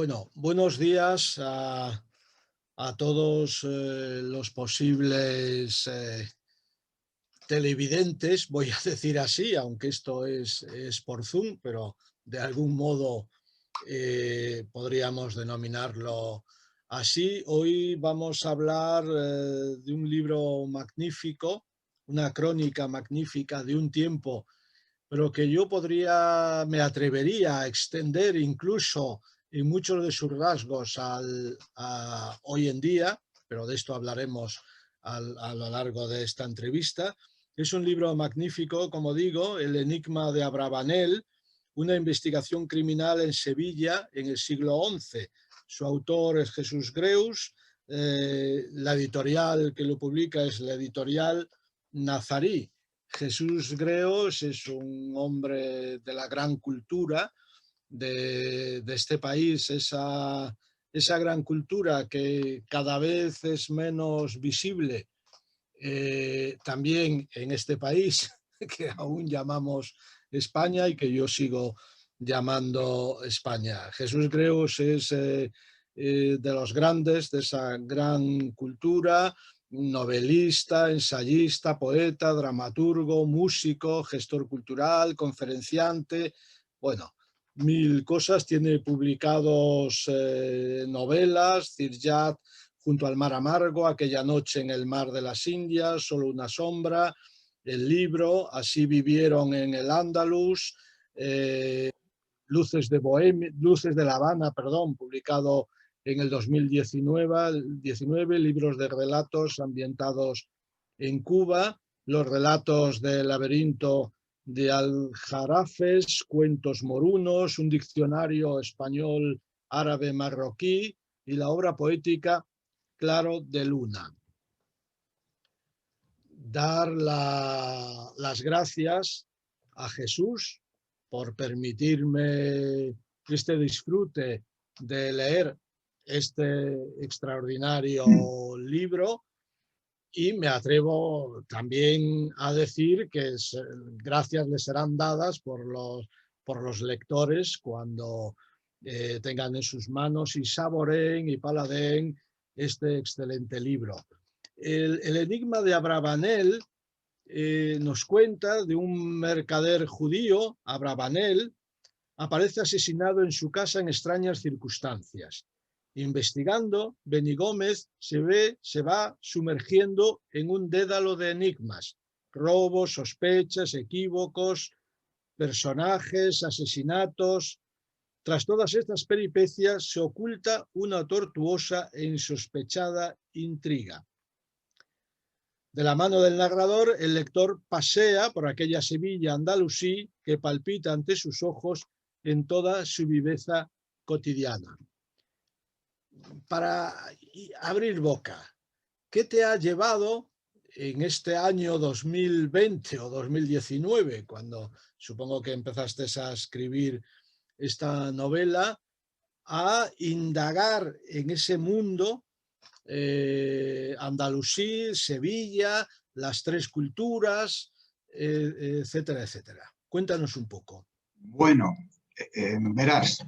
Bueno, buenos días a todos los posibles televidentes, voy a decir así, aunque esto es por Zoom, pero de algún modo podríamos denominarlo así. Hoy vamos a hablar de un libro magnífico, una crónica magnífica de un tiempo, pero que yo me atrevería a extender incluso en muchos de sus rasgos a hoy en día, pero de esto hablaremos a lo largo de esta entrevista. Es un libro magnífico, como digo, El enigma de Abravanel, una investigación criminal en Sevilla en el siglo XI. Su autor es Jesús Greus, la editorial que lo publica es la editorial Nazarí. Jesús Greus es un hombre de la gran cultura de este país, esa gran cultura que cada vez es menos visible también en este país que aún llamamos España y que yo sigo llamando España. Jesús Greus es de los grandes de esa gran cultura, novelista, ensayista, poeta, dramaturgo, músico, gestor cultural, conferenciante, bueno, mil cosas. Tiene publicados novelas, Cirjat, Junto al mar amargo, Aquella noche en el mar de las Indias, Solo una sombra, el libro, Así vivieron en el Andaluz, Luces de La Habana, perdón, publicado en el 2019, libros de relatos ambientados en Cuba, los relatos del laberinto de Aljarafes, cuentos morunos, un diccionario español árabe marroquí y la obra poética Claro de Luna. Dar las gracias a Jesús por permitirme este disfrute de leer este extraordinario libro, y me atrevo también a decir que gracias le serán dadas por los lectores cuando tengan en sus manos y saboreen y paladeen este excelente libro. El enigma de Abravanel nos cuenta de un mercader judío. Abravanel aparece asesinado en su casa en extrañas circunstancias. Investigando, Beni Gómez se va sumergiendo en un dédalo de enigmas, robos, sospechas, equívocos, personajes, asesinatos. Tras todas estas peripecias se oculta una tortuosa e insospechada intriga. De la mano del narrador, el lector pasea por aquella Sevilla andalusí que palpita ante sus ojos en toda su viveza cotidiana. Para abrir boca, ¿qué te ha llevado en este año 2020 o 2019, cuando supongo que empezaste a escribir esta novela, a indagar en ese mundo andalusí, Sevilla, las tres culturas, etcétera, etcétera? Cuéntanos un poco. Bueno, verás,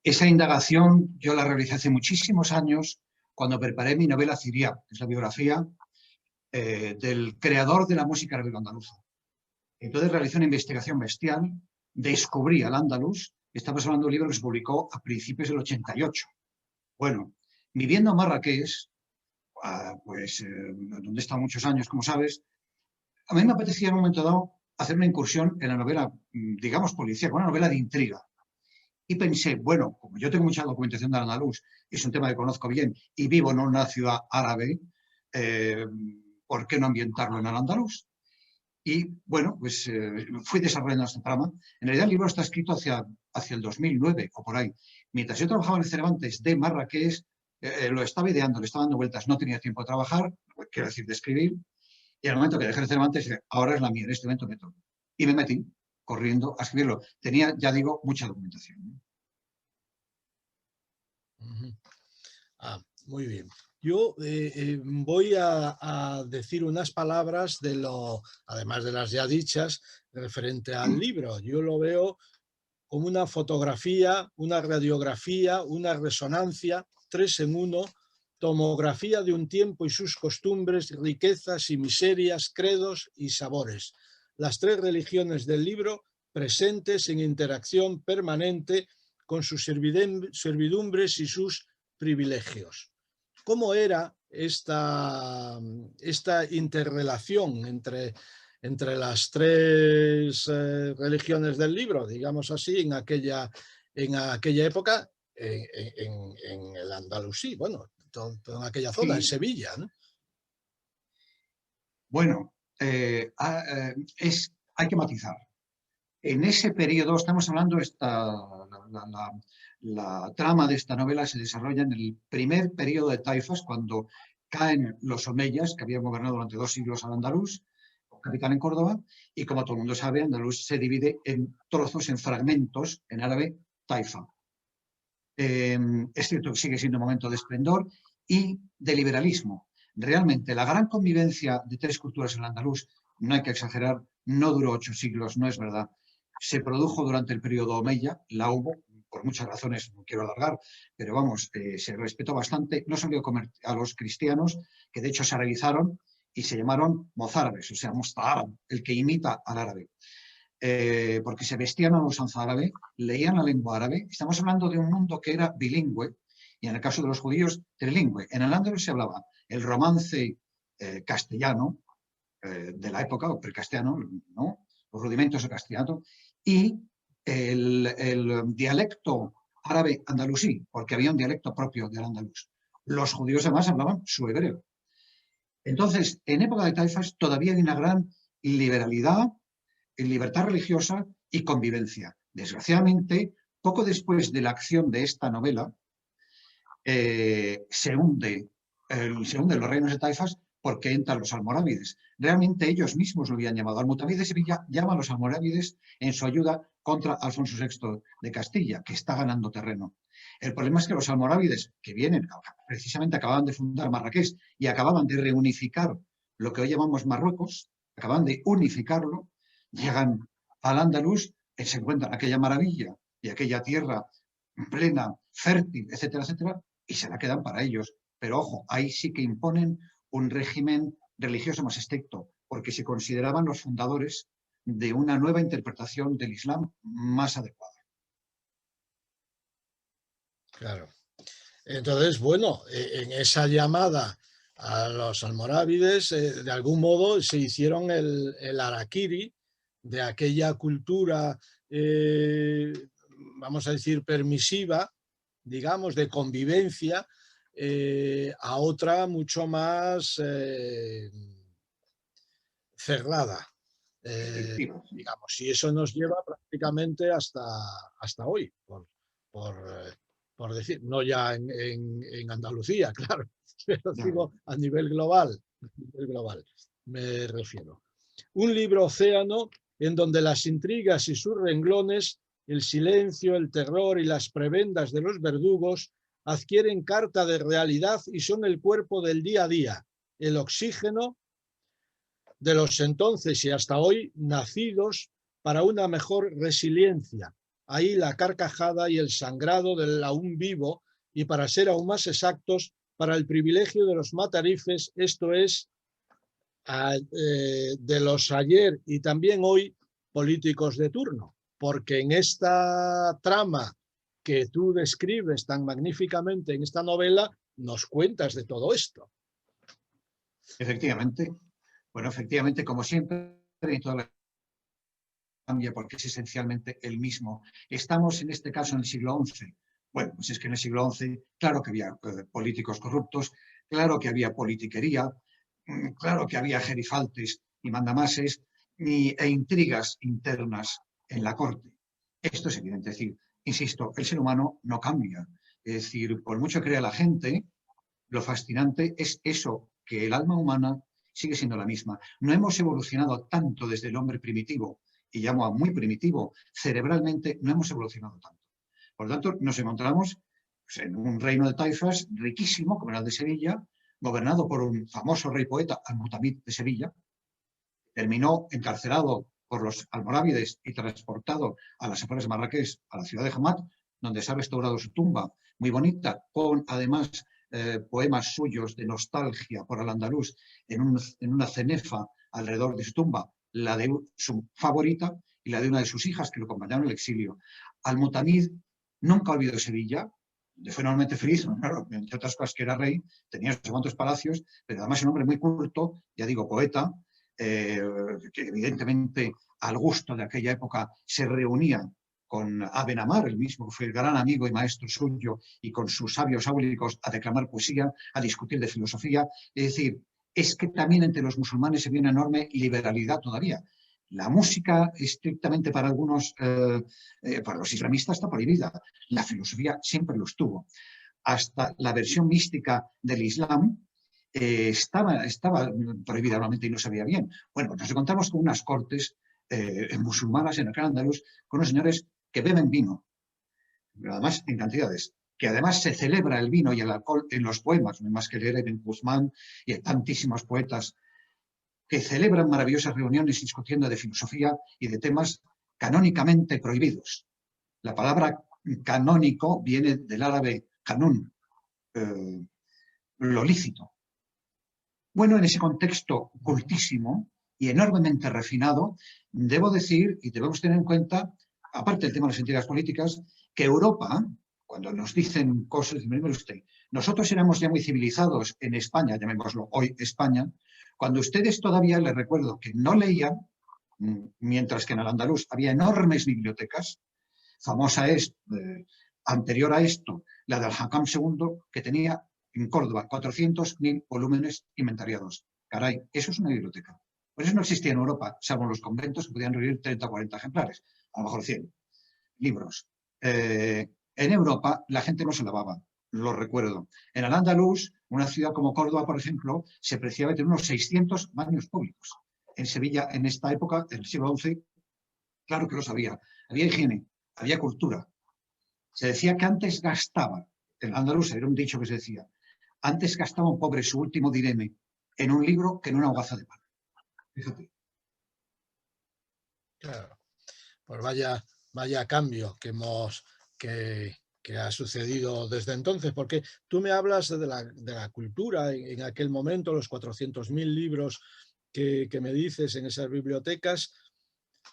esa indagación yo la realicé hace muchísimos años cuando preparé mi novela Ciriá, que es la biografía del creador de la música árabe-andaluza. Entonces realicé una investigación bestial, descubrí al andaluz. Estamos hablando de un libro que se publicó a principios del 88. Bueno, viviendo en Marrakech, donde he estado muchos años, como sabes, a mí me apetecía en un momento dado hacer una incursión en la novela, digamos, policial, una novela de intriga. Y pensé, bueno, como yo tengo mucha documentación de andaluz, es un tema que conozco bien y vivo en una ciudad árabe, ¿por qué no ambientarlo en el andaluz? Y bueno, pues fui desarrollando esta trama. En realidad el libro está escrito hacia el 2009 o por ahí. Mientras yo trabajaba en el Cervantes de Marrakech, lo estaba ideando, le estaba dando vueltas, no tenía tiempo de trabajar, quiero decir, de escribir. Y al momento que dejé el Cervantes, ahora es la mía, en este momento me toca. Y me metí corriendo a escribirlo. Tenía, ya digo, mucha documentación. Muy bien. Yo voy a decir unas palabras además de las ya dichas, referente al libro. Yo lo veo como una fotografía, una radiografía, una resonancia, 3 en 1, tomografía de un tiempo y sus costumbres, riquezas y miserias, credos y sabores. Las 3 religiones del libro presentes en interacción permanente con sus servidumbres y sus privilegios. ¿Cómo era esta interrelación entre las 3 religiones del libro, digamos así, en aquella época, en el Andalusí, bueno, en aquella zona, en Sí, Sevilla, ¿no? bueno, hay que matizar. En ese periodo, estamos hablando, la trama de esta novela se desarrolla en el primer periodo de taifas, cuando caen los omeyas, que habían gobernado durante 2 siglos al Andaluz, capital en Córdoba, y como todo el mundo sabe, Andaluz se divide en trozos, en fragmentos, en árabe, taifa. Es cierto que sigue siendo un momento de esplendor y de liberalismo. Realmente, la gran convivencia de 3 culturas en el Andaluz, no hay que exagerar, no duró 8 siglos, no es verdad. Se produjo durante el periodo omeya, la hubo, por muchas razones, no quiero alargar, pero vamos, se respetó bastante, no solo a los cristianos, que de hecho se arabizaron y se llamaron mozárabes, o sea, mosta'árab, el que imita al árabe. Porque se vestían a la usanza árabe, leían la lengua árabe. Estamos hablando de un mundo que era bilingüe, y en el caso de los judíos, trilingüe. En el Andalus se hablaba el romance castellano de la época, o precastellano, ¿no? Los rudimentos de castellano, y el dialecto árabe andalusí, porque había un dialecto propio del andaluz. Los judíos además hablaban su hebreo. Entonces, en época de taifas todavía hay una gran liberalidad, libertad religiosa y convivencia. Desgraciadamente, poco después de la acción de esta novela, se hunden los reinos de taifas porque entran los almorávides. Realmente ellos mismos lo habían llamado. Almutavid de Sevilla llama a los almorávides en su ayuda contra Alfonso VI de Castilla, que está ganando terreno. El problema es que los almorávides, que vienen, precisamente acababan de fundar Marrakech y acababan de reunificar lo que hoy llamamos Marruecos, acaban de unificarlo, llegan al Andaluz, se encuentran aquella maravilla y aquella tierra plena, fértil, etcétera, etcétera, y se la quedan para ellos. Pero ojo, ahí sí que imponen un régimen religioso más estricto, porque se consideraban los fundadores de una nueva interpretación del Islam más adecuada. Claro. Entonces, bueno, en esa llamada a los almorávides, de algún modo se hicieron el harakiri de aquella cultura, vamos a decir, permisiva, digamos, de convivencia, a otra mucho más cerrada, digamos. Y eso nos lleva prácticamente hasta hoy, por decir, no ya en Andalucía, claro, pero digo a nivel global, me refiero. Un libro océano en donde las intrigas y sus renglones, el silencio, el terror y las prebendas de los verdugos adquieren carta de realidad y son el cuerpo del día a día, el oxígeno de los entonces y hasta hoy nacidos para una mejor resiliencia. Ahí la carcajada y el sangrado del aún vivo, y para ser aún más exactos, para el privilegio de los matarifes, esto es, de los ayer y también hoy políticos de turno, porque en esta trama que tú describes tan magníficamente en esta novela, nos cuentas de todo esto. Efectivamente. Bueno, efectivamente, como siempre, en toda la cambia porque es esencialmente el mismo. Estamos en este caso en el siglo XI. Bueno, pues es que en el siglo XI, claro que había políticos corruptos, claro que había politiquería, claro que había gerifaltes y mandamases e intrigas internas en la corte. Esto es evidente. Es decir, insisto, el ser humano no cambia. Es decir, por mucho que crea la gente, lo fascinante es eso, que el alma humana sigue siendo la misma. No hemos evolucionado tanto desde el hombre primitivo, y llamo a muy primitivo, cerebralmente no hemos evolucionado tanto. Por lo tanto, nos encontramos pues, en un reino de taifas riquísimo, como era el de Sevilla, gobernado por un famoso rey poeta, Al-Mutamid de Sevilla. Terminó encarcelado por los almorávides y transportado a las afueras de Marrakech, a la ciudad de Hamad, donde se ha restaurado su tumba, muy bonita, con además poemas suyos de nostalgia por Al-Ándalus en una cenefa alrededor de su tumba, la de su favorita y la de una de sus hijas que lo acompañaron al exilio. Al-Mutanid nunca olvidó Sevilla, fue enormemente feliz, claro, entre otras cosas que era rey, tenía sus cuantos palacios, pero además un hombre muy culto, ya digo, poeta, que evidentemente al gusto de aquella época se reunía con Aben Amar, el mismo que fue el gran amigo y maestro suyo, y con sus sabios áulicos a declamar poesía, a discutir de filosofía. Es decir, es que también entre los musulmanes se ve una enorme liberalidad todavía. La música, estrictamente para algunos, para los islamistas, está prohibida. La filosofía siempre lo estuvo. Hasta la versión mística del Islam estaba prohibida normalmente y no se veía bien. Bueno, pues nos encontramos con unas cortes musulmanas en el Al-Ándalus, con unos señores que beben vino, pero además en cantidades, que además se celebra el vino y el alcohol en los poemas, no hay más que leer Ibn Guzmán y hay tantísimos poetas que celebran maravillosas reuniones discutiendo de filosofía y de temas canónicamente prohibidos. La palabra canónico viene del árabe canún, lo lícito. Bueno, en ese contexto cultísimo y enormemente refinado, debo decir, y debemos tener en cuenta, aparte del tema de las entidades políticas, que Europa, cuando nos dicen cosas, nosotros éramos ya muy civilizados en España, llamémoslo hoy España, cuando ustedes todavía, les recuerdo, que no leían, mientras que en el Andaluz había enormes bibliotecas, famosa es, anterior a esto, la del Hakam II, que tenía en Córdoba 400.000 volúmenes inventariados. Caray, eso es una biblioteca. Por eso no existía en Europa, salvo en los conventos que podían reunir 30 o 40 ejemplares, a lo mejor 100 libros. En Europa la gente no se lavaba, lo recuerdo. En Al-Ándalus, una ciudad como Córdoba, por ejemplo, se preciaba de unos 600 baños públicos. En Sevilla, en esta época, en el siglo XI, claro que lo sabía. Había higiene, había cultura. Se decía que antes gastaba, en Al-Ándalus era un dicho que se decía, antes gastaba un pobre su último direme en un libro que en una hogaza de pan. Fíjate. Claro. Pues vaya cambio que ha sucedido desde entonces, porque tú me hablas de la cultura en aquel momento, los 400.000 libros que me dices en esas bibliotecas.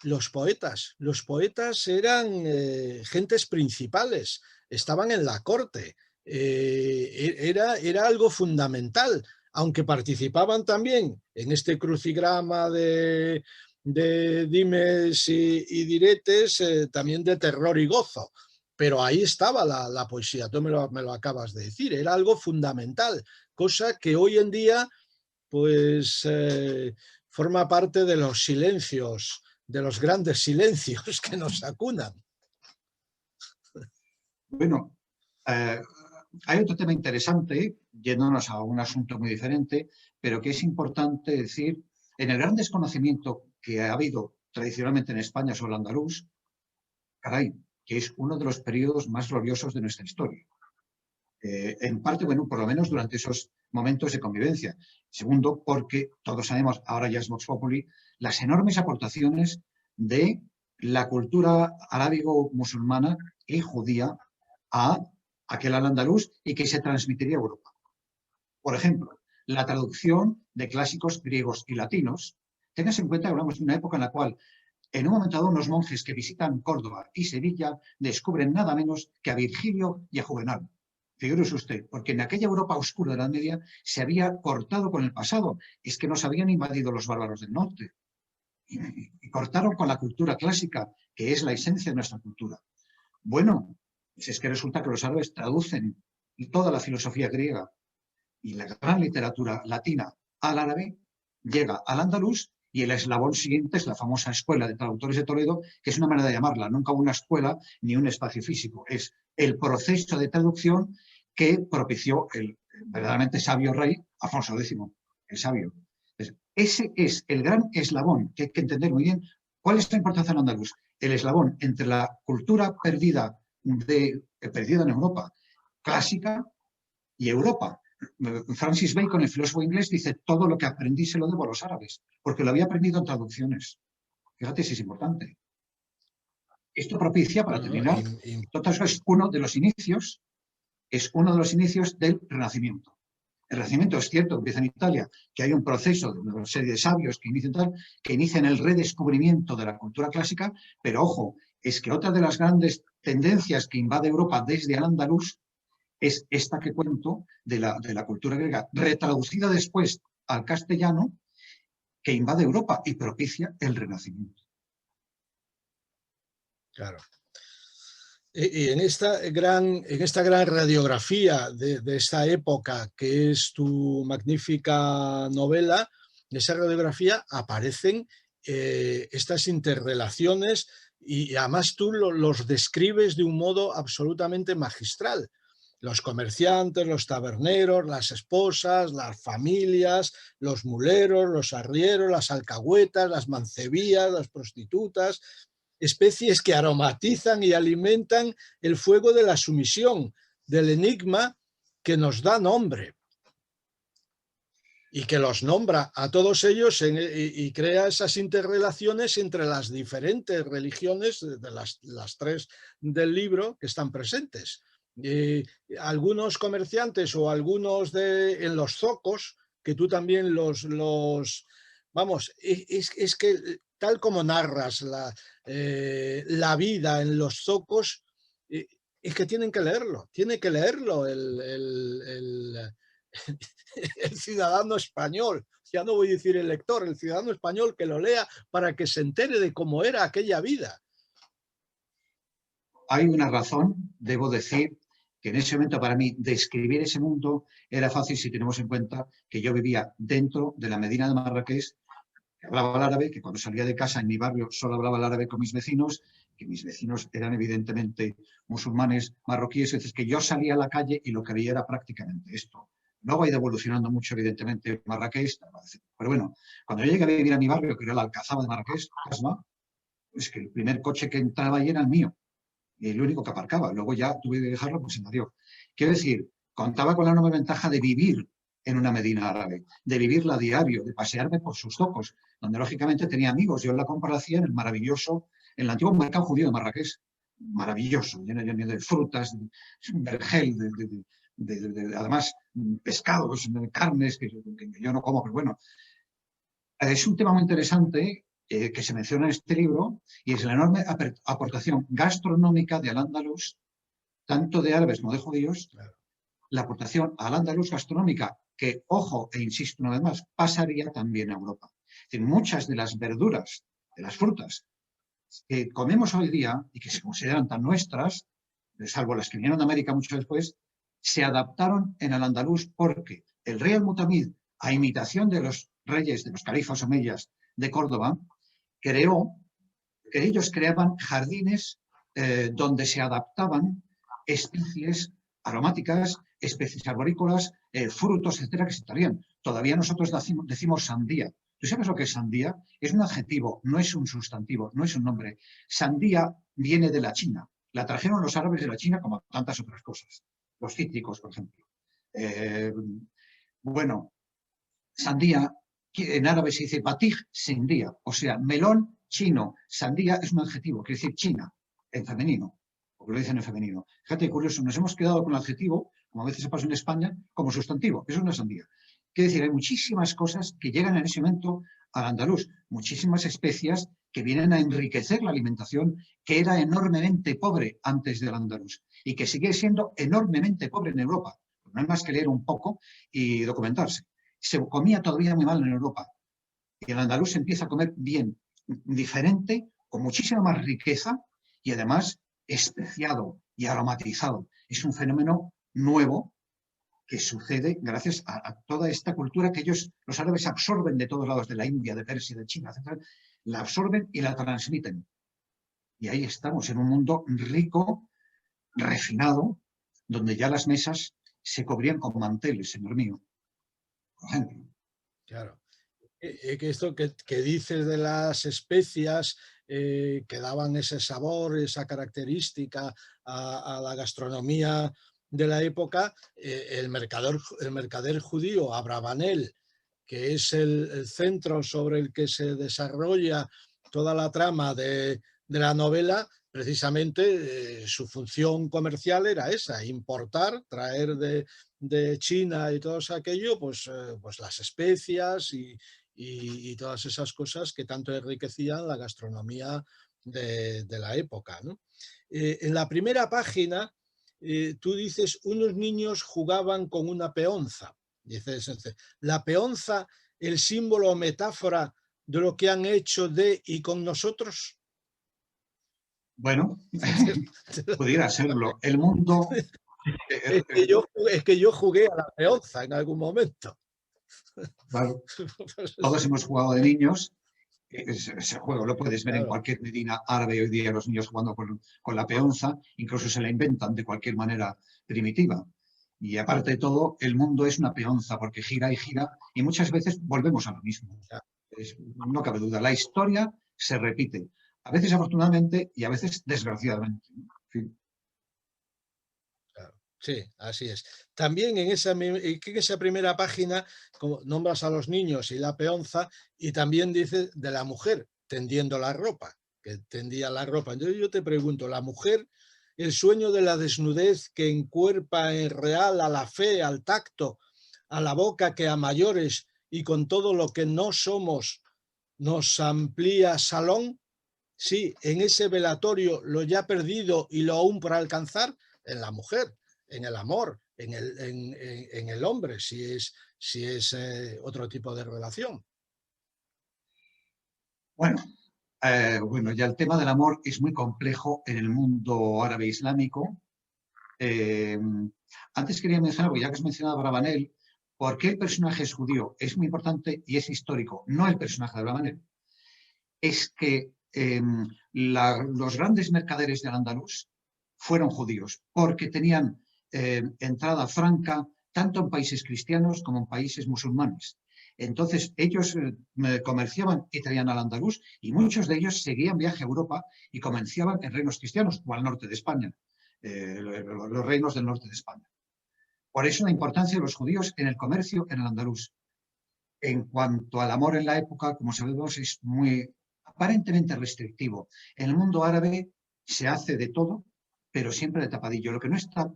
Los poetas eran gentes principales, estaban en la corte, era algo fundamental, aunque participaban también en este crucigrama de dimes y diretes, también de terror y gozo. Pero ahí estaba la poesía, tú me lo acabas de decir, era algo fundamental, cosa que hoy en día pues forma parte de los silencios, de los grandes silencios que nos acunan. Bueno, hay otro tema interesante, yéndonos a un asunto muy diferente, pero que es importante decir, en el gran desconocimiento que ha habido tradicionalmente en España sobre el andaluz, caray, que es uno de los periodos más gloriosos de nuestra historia. En parte, bueno, por lo menos durante esos momentos de convivencia. Segundo, porque todos sabemos, ahora ya es Vox Populi, las enormes aportaciones de la cultura arábigo-musulmana y judía a aquel al-andalus y que se transmitiría a Europa. Por ejemplo, la traducción de clásicos griegos y latinos. Tengas en cuenta que hablamos de una época en la cual, en un momento dado, unos monjes que visitan Córdoba y Sevilla descubren nada menos que a Virgilio y a Juvenal. Figúrese usted, porque en aquella Europa oscura de la Edad Media se había cortado con el pasado. Es que nos habían invadido los bárbaros del norte. Y cortaron con la cultura clásica, que es la esencia de nuestra cultura. Bueno, pues es que resulta que los árabes traducen toda la filosofía griega y la gran literatura latina al árabe, llega al andaluz y el eslabón siguiente es la famosa Escuela de Traductores de Toledo, que es una manera de llamarla, nunca una escuela ni un espacio físico. Es el proceso de traducción que propició el verdaderamente sabio rey Afonso X, el sabio. Entonces, ese es el gran eslabón que hay que entender muy bien. ¿Cuál es la importancia del andaluz? El eslabón entre la cultura perdida en Europa, clásica, y Europa. Francis Bacon, el filósofo inglés, dice: todo lo que aprendí se lo debo a los árabes, porque lo había aprendido en traducciones. Fíjate si es importante. Esto propicia, para No, no, terminar, todo eso es uno de los inicios del Renacimiento. El Renacimiento es cierto, empieza en Italia, que hay un proceso de una serie de sabios que inician el redescubrimiento de la cultura clásica, pero ojo, es que otra de las grandes tendencias que invade Europa desde Al-Ándalus es esta que cuento de la cultura griega, retraducida después al castellano, que invade Europa y propicia el Renacimiento. claro. Y en esta gran radiografía de esta época, que es tu magnífica novela, en esa radiografía aparecen estas interrelaciones y además tú los describes de un modo absolutamente magistral. Los comerciantes, los taberneros, las esposas, las familias, los muleros, los arrieros, las alcahuetas, las mancebías, las prostitutas, especies que aromatizan y alimentan el fuego de la sumisión, del enigma que nos da nombre y que los nombra a todos ellos y crea esas interrelaciones entre las diferentes religiones de las tres del libro que están presentes. Algunos comerciantes o algunos en los zocos, que tú también vamos, es que tal como narras la vida en los zocos, es que tiene que leerlo el ciudadano español. Ya no voy a decir el lector, el ciudadano español, que lo lea para que se entere de cómo era aquella vida. Hay una razón, debo decir, que en ese momento para mí describir ese mundo era fácil si tenemos en cuenta que yo vivía dentro de la Medina de Marrakech, que hablaba el árabe, que cuando salía de casa en mi barrio solo hablaba el árabe con mis vecinos, que mis vecinos eran evidentemente musulmanes marroquíes, entonces que yo salía a la calle y lo que veía era prácticamente esto. Luego ha ido evolucionando mucho, evidentemente, Marrakech, pero bueno, cuando yo llegué a vivir a mi barrio, que era la Alcazaba de Marrakech, Casma, es que el primer coche que entraba ahí era el mío, y el único que aparcaba. Luego ya tuve que dejarlo, pues se me dio. Quiero decir, contaba con la enorme ventaja de vivir en una Medina árabe, de vivirla a diario, de pasearme por sus zocos, donde lógicamente tenía amigos. Yo en la compra la hacía en el antiguo mercado judío de Marrakech, maravilloso, lleno de frutas, de vergel, además pescados, carnes, que yo no como, pero bueno. Es un tema muy interesante que se menciona en este libro y es la enorme aportación gastronómica de Al-Ándalus, tanto de árabes como de judíos, la aportación al Al-Ándalus gastronómica que, ojo, e insisto una vez más, pasaría también a Europa. Es decir, muchas de las verduras, de las frutas que comemos hoy día y que se consideran tan nuestras, salvo las que vinieron de América mucho después, se adaptaron en Al-Ándalus porque el rey Al-Mutamid, a imitación de los reyes, de los califas omeyas de Córdoba, creó que ellos creaban jardines donde se adaptaban especies aromáticas, especies arborícolas, frutos, etcétera, que se traían. Todavía nosotros decimos sandía. ¿Tú sabes lo que es sandía? Es un adjetivo, no es un sustantivo, no es un nombre. Sandía viene de la China. La trajeron los árabes de la China como tantas otras cosas. Los cítricos, por ejemplo. Bueno, sandía, en árabe se dice batij sandía, o sea, melón chino. Sandía es un adjetivo, quiere decir China, en femenino, porque lo dicen en femenino. Fíjate, curioso, nos hemos quedado con el adjetivo, como a veces pasa en España, como sustantivo. Eso es una sandía. Quiere decir, hay muchísimas cosas que llegan en ese momento al andaluz, muchísimas especias que vienen a enriquecer la alimentación que era enormemente pobre antes del andaluz y que sigue siendo enormemente pobre en Europa. No hay más que leer un poco y documentarse. Se comía todavía muy mal en Europa y el andaluz empieza a comer bien, diferente, con muchísima más riqueza y además especiado y aromatizado. Es un fenómeno nuevo que sucede gracias a toda esta cultura que ellos, los árabes, absorben de todos lados, de la India, de Persia, de China, etc. La absorben y la transmiten. Y ahí estamos, en un mundo rico, refinado, donde ya las mesas se cubrían con manteles, señor mío, por ejemplo. Claro. Que esto que dices de las especias que daban ese sabor, esa característica a la gastronomía de la época, el mercader judío Abravanel, que es el centro sobre el que se desarrolla toda la trama de la novela, precisamente su función comercial era esa, importar, traer de China y todo aquello, pues las especias y todas esas cosas que tanto enriquecían la gastronomía de la época, ¿no? En la primera página tú dices, unos niños jugaban con una peonza. Dices, la peonza, el símbolo o metáfora de lo que han hecho de y con nosotros. Bueno, pudiera serlo. El mundo... Es que yo jugué a la peonza en algún momento. Claro, todos hemos jugado de niños. Ese juego lo puedes ver en cualquier medina árabe hoy día, los niños jugando con la peonza, incluso se la inventan de cualquier manera primitiva. Y aparte de todo, el mundo es una peonza porque gira y muchas veces volvemos a lo mismo. No cabe duda, la historia se repite, a veces afortunadamente y a veces desgraciadamente. En fin. Sí, así es. También en esa primera página como nombras a los niños y la peonza, y también dices de la mujer tendiendo la ropa, que tendía la ropa. Entonces yo te pregunto, ¿la mujer, el sueño de la desnudez que encuerpa en real a la fe, al tacto, a la boca que a mayores y con todo lo que no somos nos amplía salón? Sí, en ese velatorio lo ya perdido y lo aún por alcanzar, en la mujer, en el amor, en el hombre, si es otro tipo de relación. Bueno, ya el tema del amor es muy complejo en el mundo árabe islámico. Antes quería mencionar, ya que has mencionado a Abravanel, ¿por qué el personaje es judío? Es muy importante y es histórico, no el personaje de Abravanel. Es que los grandes mercaderes del Andaluz fueron judíos, porque tenían entrada franca tanto en países cristianos como en países musulmanes. Entonces, ellos comerciaban y traían al andaluz y muchos de ellos seguían viaje a Europa y comerciaban en reinos cristianos o al norte de España, los reinos del norte de España. Por eso la importancia de los judíos en el comercio en el andaluz. En cuanto al amor en la época, como sabemos, es muy aparentemente restrictivo. En el mundo árabe se hace de todo, pero siempre de tapadillo. Lo que no está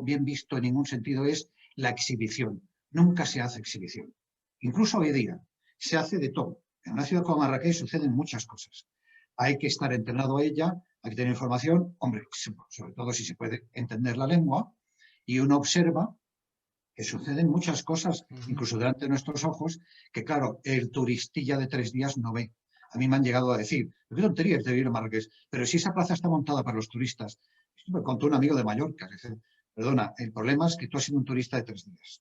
bien visto en ningún sentido es la exhibición. Nunca se hace exhibición. Incluso hoy día se hace de todo. En una ciudad como Marrakech suceden muchas cosas. Hay que estar entrenado a ella, hay que tener información, hombre, sobre todo si se puede entender la lengua, y uno observa que suceden muchas cosas, incluso delante de nuestros ojos, que claro, el turistilla de 3 días no ve. A mí me han llegado a decir, qué tontería es de ir a Marrakech, pero si esa plaza está montada para los turistas. Esto me contó un amigo de Mallorca, que dice, perdona, el problema es que tú has sido un turista de 3 días,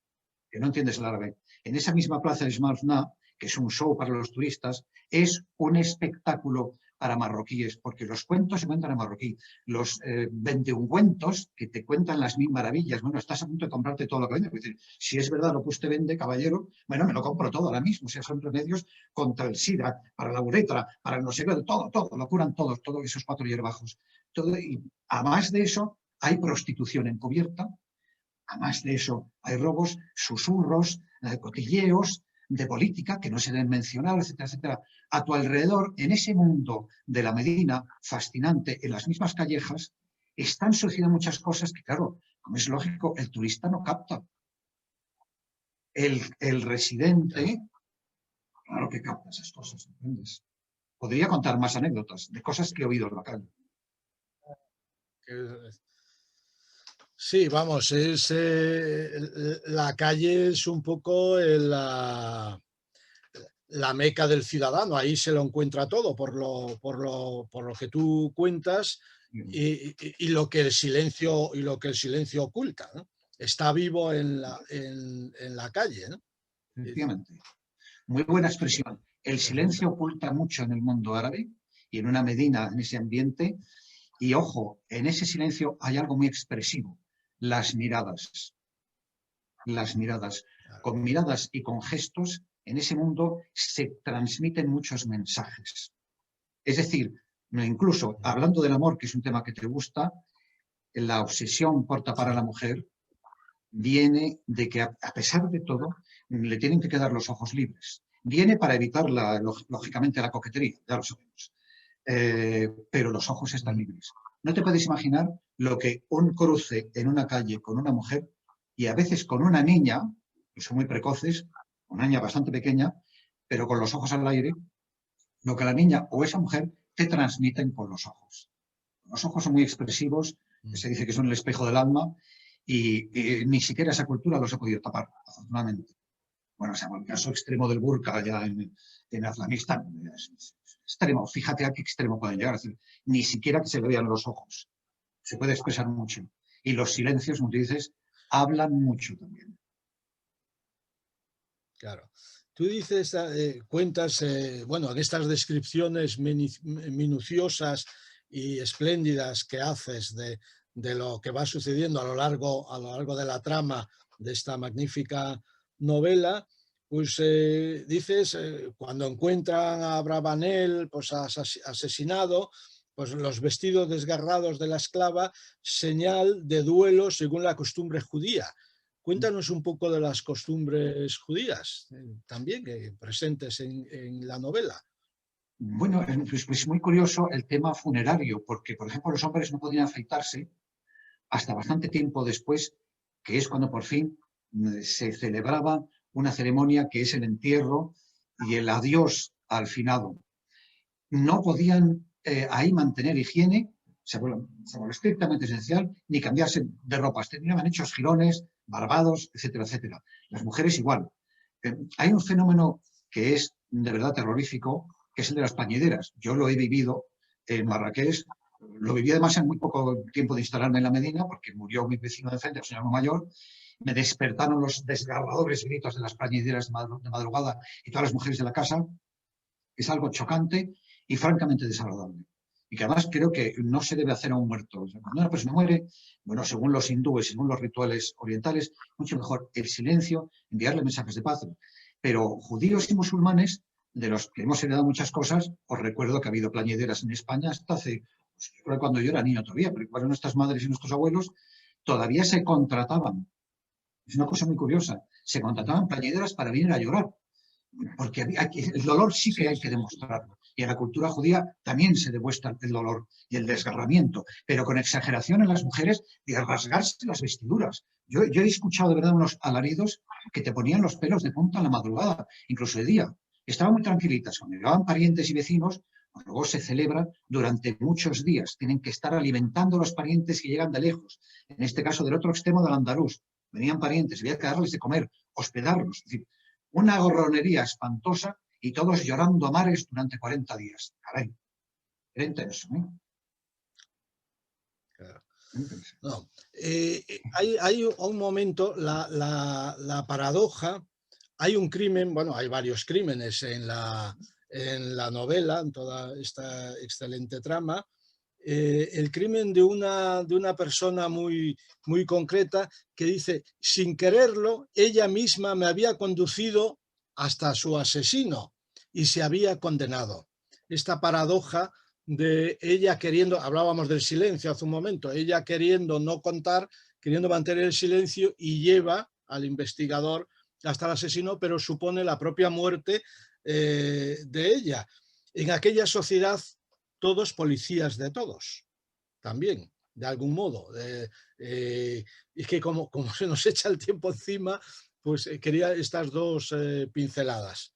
que no entiendes el árabe. En esa misma plaza de Smartna, que es un show para los turistas, es un espectáculo para marroquíes, porque los cuentos se cuentan en marroquí. Los 21 cuentos que te cuentan las mil maravillas. Bueno, estás a punto de comprarte todo lo que vende. Decir, si es verdad lo que usted vende, caballero, bueno, me lo compro todo ahora mismo. O sea, son remedios contra el SIDA, para la uretra, para el no sé qué, todo, lo curan todos esos 4 hierbajos. Y además de eso, hay prostitución encubierta. Además de eso, hay robos, susurros, cotilleos de política que no se deben mencionar, etcétera, etcétera. A tu alrededor, en ese mundo de la Medina fascinante, en las mismas callejas, están sucediendo muchas cosas que, claro, como es lógico, el turista no capta. El residente, claro que capta esas cosas, ¿entiendes? Podría contar más anécdotas de cosas que he oído en la calle. Sí, vamos, la calle es un poco la meca del ciudadano, ahí se lo encuentra todo por lo que tú cuentas y lo que el silencio oculta, ¿no? Está vivo en la calle, ¿no? Efectivamente. Muy buena expresión. El silencio oculta mucho en el mundo árabe y en una Medina, en ese ambiente. Y ojo, en ese silencio hay algo muy expresivo, las miradas. Las miradas. Con miradas y con gestos, en ese mundo se transmiten muchos mensajes. Es decir, incluso hablando del amor, que es un tema que te gusta, la obsesión por tapar a la mujer viene de que a pesar de todo le tienen que quedar los ojos libres. Viene para evitar, lógicamente, la coquetería, ya lo sabemos. Pero los ojos están libres. No te puedes imaginar lo que un cruce en una calle con una mujer y a veces con una niña, que son muy precoces, una niña bastante pequeña, pero con los ojos al aire, lo que la niña o esa mujer te transmiten con los ojos. Los ojos son muy expresivos, se dice que son el espejo del alma y ni siquiera esa cultura los ha podido tapar, afortunadamente. Bueno, o sea, el caso extremo del burka ya en Afganistán, es extremo, fíjate a qué extremo pueden llegar, es decir, ni siquiera que se le vean los ojos, se puede expresar mucho. Y los silencios, como tú dices, hablan mucho también. Claro. Tú dices, cuentas, bueno, en estas descripciones minuciosas y espléndidas que haces de lo que va sucediendo a lo largo de la trama de esta magnífica novela, pues dices, cuando encuentran a Abravanel pues, asesinado, pues los vestidos desgarrados de la esclava, señal de duelo según la costumbre judía. Cuéntanos un poco de las costumbres judías, también presentes en la novela. Bueno, es muy curioso el tema funerario, porque, por ejemplo, los hombres no podían afeitarse hasta bastante tiempo después, que es cuando por fin se celebraba una ceremonia que es el entierro y el adiós al finado. No podían ahí mantener higiene, según lo estrictamente esencial, ni cambiarse de ropas. Tenían hechos jirones, barbados, etcétera, etcétera. Las mujeres igual. Hay un fenómeno que es de verdad terrorífico, que es el de las plañideras. Yo lo he vivido en Marrakech, lo viví además en muy poco tiempo de instalarme en la Medina, porque murió mi vecino de frente, el señor mayor. Me despertaron los desgarradores gritos de las plañideras de madrugada y todas las mujeres de la casa. Es algo chocante y francamente desagradable. Y que además creo que no se debe hacer a un muerto. Cuando una persona muere, bueno, según los hindúes, según los rituales orientales, mucho mejor el silencio, enviarle mensajes de paz. Pero judíos y musulmanes, de los que hemos heredado muchas cosas, os recuerdo que ha habido plañideras en España hasta hace, pues, yo creo que cuando yo era niño todavía, pero igual nuestras madres y nuestros abuelos todavía se contrataban. Es una cosa muy curiosa. Se contrataban plañideras para venir a llorar. Porque el dolor sí que hay que demostrarlo. Y en la cultura judía también se demuestra el dolor y el desgarramiento, pero con exageración en las mujeres de rasgarse las vestiduras. Yo he escuchado de verdad unos alaridos que te ponían los pelos de punta en la madrugada, incluso de día. Estaban muy tranquilitas. Cuando llegaban parientes y vecinos, luego se celebra durante muchos días. Tienen que estar alimentando a los parientes que llegan de lejos. En este caso, del otro extremo del Andaluz. Venían parientes, había que darles de comer, hospedarlos. Es decir, una gorronería espantosa y todos llorando a mares durante 40 días. Caray, era intenso, ¿eh? Claro. No. Hay un momento, la paradoja, hay un crimen, bueno, hay varios crímenes en la novela, en toda esta excelente trama. El crimen de una persona muy concreta que dice, sin quererlo, ella misma me había conducido hasta su asesino y se había condenado. Esta paradoja de ella queriendo, hablábamos del silencio hace un momento, ella queriendo no contar, queriendo mantener el silencio y lleva al investigador hasta el asesino, pero supone la propia muerte de ella. En aquella sociedad todos policías de todos, también, de algún modo. Y que como se nos echa el tiempo encima, pues quería estas dos pinceladas.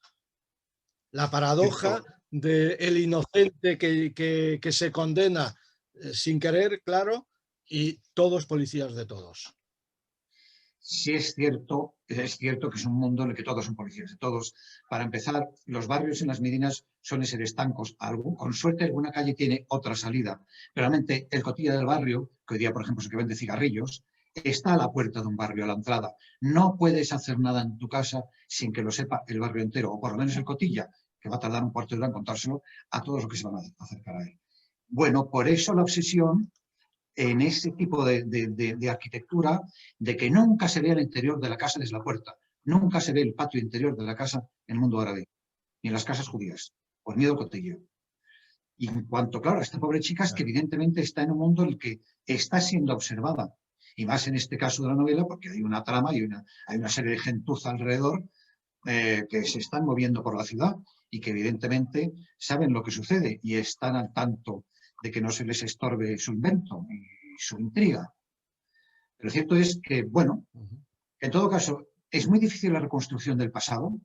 La paradoja del inocente que se condena sin querer, claro, y todos policías de todos. Sí es cierto que es un mundo en el que todos son policías de todos. Para empezar, los barrios en las Medinas suelen ser estancos. Con suerte alguna calle tiene otra salida. Realmente el cotilla del barrio, que hoy día, por ejemplo, es el que vende cigarrillos, está a la puerta de un barrio, a la entrada. No puedes hacer nada en tu casa sin que lo sepa el barrio entero, o por lo menos el cotilla, que va a tardar un cuarto de hora en contárselo a todos los que se van a acercar a él. Bueno, por eso la obsesión en ese tipo de arquitectura, de que nunca se ve el interior de la casa desde la puerta, nunca se ve el patio interior de la casa en el mundo árabe, ni en las casas judías, por miedo al cotilleo. Y en cuanto, claro, a esta pobre chica es que evidentemente está en un mundo en el que está siendo observada, y más en este caso de la novela, porque hay una trama y hay una serie de gentuza alrededor, que se están moviendo por la ciudad y que evidentemente saben lo que sucede y están al tanto de que no se les estorbe su invento y su intriga. Pero lo cierto es que, bueno, en todo caso, es muy difícil la reconstrucción del pasado,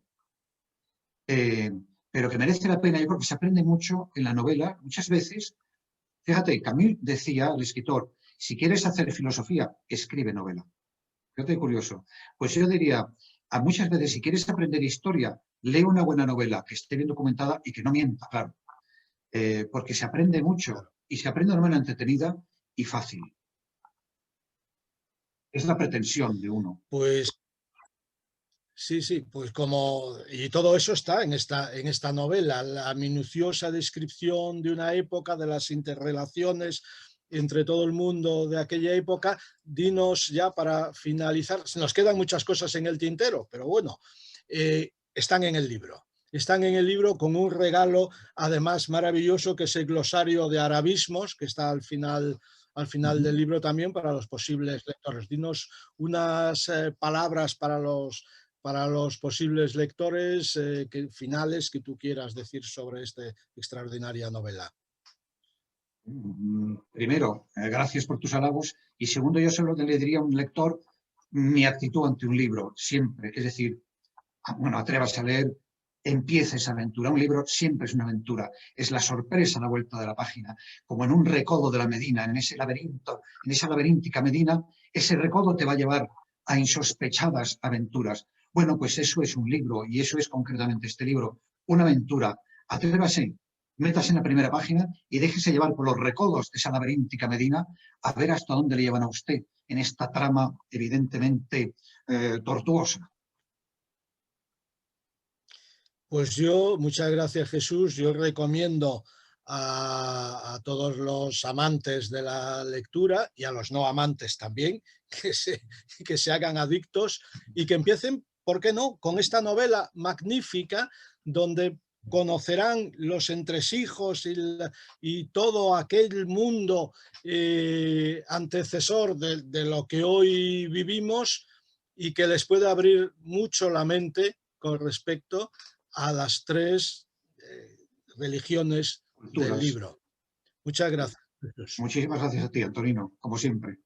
pero que merece la pena. Yo creo que se aprende mucho en la novela. Muchas veces, fíjate, Camus decía al escritor, si quieres hacer filosofía, escribe novela. Fíjate qué curioso. Pues yo diría, a muchas veces, si quieres aprender historia, lee una buena novela que esté bien documentada y que no mienta, claro. Porque se aprende mucho y se aprende de una manera entretenida y fácil. Es la pretensión de uno. Pues sí, sí, pues y todo eso está en esta novela, la minuciosa descripción de una época, de las interrelaciones entre todo el mundo de aquella época. Dinos ya para finalizar, nos quedan muchas cosas en el tintero, pero bueno, están en el libro. Están en el libro con un regalo además maravilloso, que es el glosario de arabismos, que está al final del libro también para los posibles lectores. Dinos unas palabras para los posibles lectores finales que tú quieras decir sobre esta extraordinaria novela. Primero, gracias por tus halagos. Y segundo, yo solo le diría a un lector mi actitud ante un libro, siempre. Es decir, bueno, atrévase a leer, empieza esa aventura. Un libro siempre es una aventura. Es la sorpresa a la vuelta de la página, como en un recodo de la Medina, en ese laberinto, en esa laberíntica Medina. Ese recodo te va a llevar a insospechadas aventuras. Bueno, pues eso es un libro, y eso es concretamente este libro, una aventura. Atrévase, métase en la primera página y déjese llevar por los recodos de esa laberíntica Medina a ver hasta dónde le llevan a usted en esta trama evidentemente tortuosa. Pues muchas gracias, Jesús. Yo recomiendo a todos los amantes de la lectura y a los no amantes también que se hagan adictos y que empiecen, ¿por qué no?, con esta novela magnífica donde conocerán los entresijos y todo aquel mundo antecesor de lo que hoy vivimos, y que les puede abrir mucho la mente con respecto a las tres religiones del Culturas. libro. Muchas gracias. Muchísimas gracias a ti, Antonino, como siempre.